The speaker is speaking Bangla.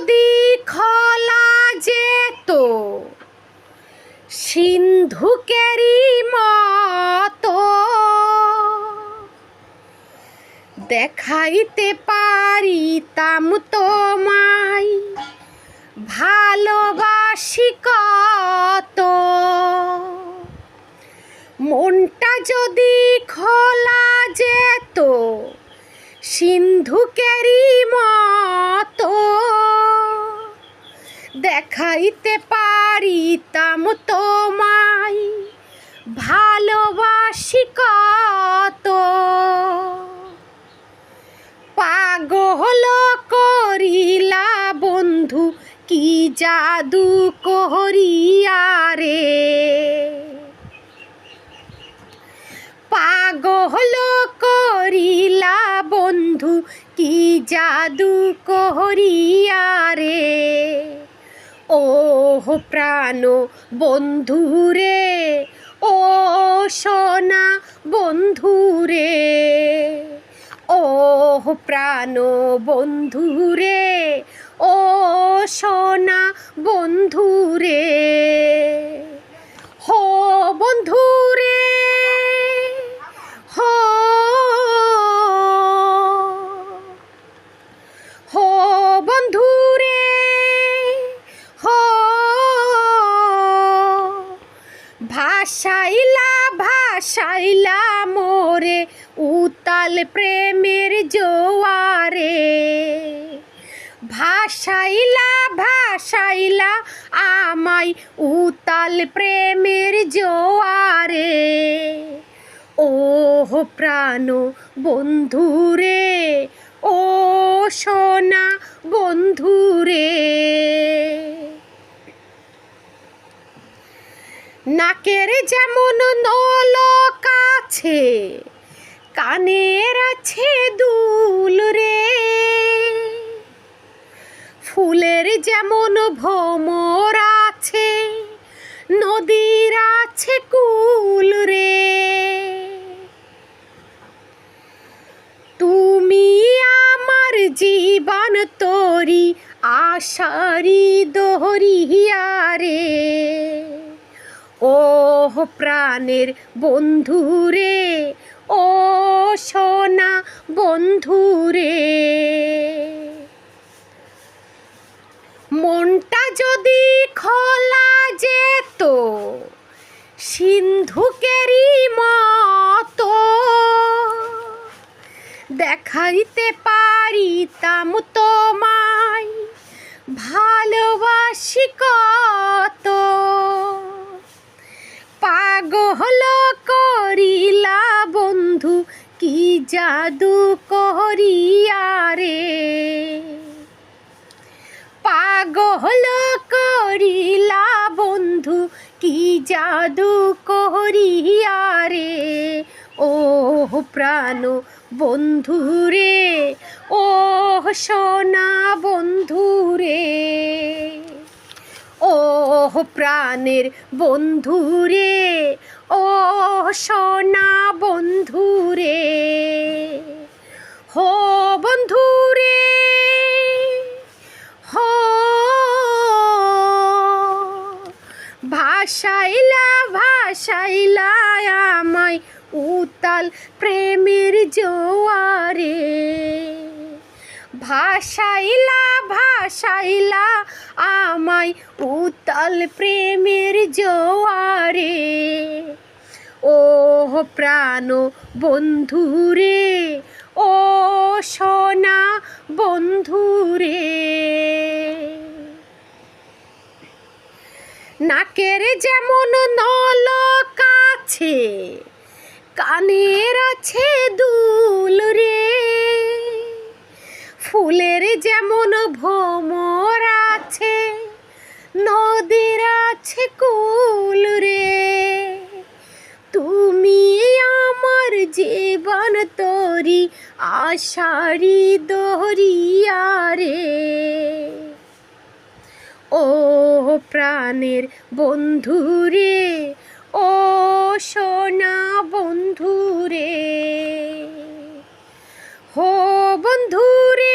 যদি খোলা যেত সিন্ধুকেরই মতো, দেখাইতে পারিতাম তোমায় ভালোবাসি কত। মনটা যদি খোলা যেত সিন্ধুকেরই মতো, দেখাইতে পারিতাম তোমায় ভালোবাসি কত। পাগল করিলা বন্ধু কি জাদু করিয়া রে, পাগল করিলা বন্ধু কি জাদু করিয়া রে। ও প্রাণ বন্ধু রে, ও সোনা বন্ধু রে, ও প্রাণ বন্ধু রে, ও সোনা বন্ধু রে। হো বন্ধু রে, হো হো বন্ধু রে, হো ভাসাইলা ভাসাইলা মোরে উতাল প্রেমের জোয়ারে। ভাসাইলা ভাসাইলা আমায় উতাল প্রেমের জোয়ারে। ও প্রাণ বন্ধু রে, ও সোনা বন্ধু রে। নাকের যেমন নলক আছে কানের আছে দুল রে, ফুলের যেমন ভ্রমর আছে নদীর আছে কুল রে। তুমি আমার জীবন তোরি আশারি দোহরিয়া রে। ও প্রাণের বন্ধু রে, ও সোনা বন্ধু রে। মনটা যদি খোলা যেত সিন্ধুকেরই মতো, দেখাইতে পারিতাম তোমায় ভালোবাসি কত। পাগল করিলা বন্ধু কি জাদু করিয়া রে, পাগল করিলা বন্ধু কি জাদু করিয়া রে। ও প্রাণ বন্ধু রে, ও সোনা বন্ধু রে, ও প্রাণের বন্ধু রে, ও সোনা বন্ধু রে। হো বন্ধু রে, হো ভাসাইলা ভাসাইলা আমায় উতাল প্রেমের জোয়ারে। ভাসাইলা ভাসাইলা আমায় উতাল প্রেমের জোয়ারে। ও প্রাণ বন্ধু রে, ও সোনা বন্ধু রে। নাকের যেমন নলক আছে কানের আছে দুল রে, ফুলের যেমন ভ্রমর আছে নদীর আছে কুল রে। তুমি আমার জীবন তোরি আশারি দোহরিয়া রে। ও প্রাণের বন্ধু রে, ও সোনা বন্ধু রে। হো বন্ধু রে,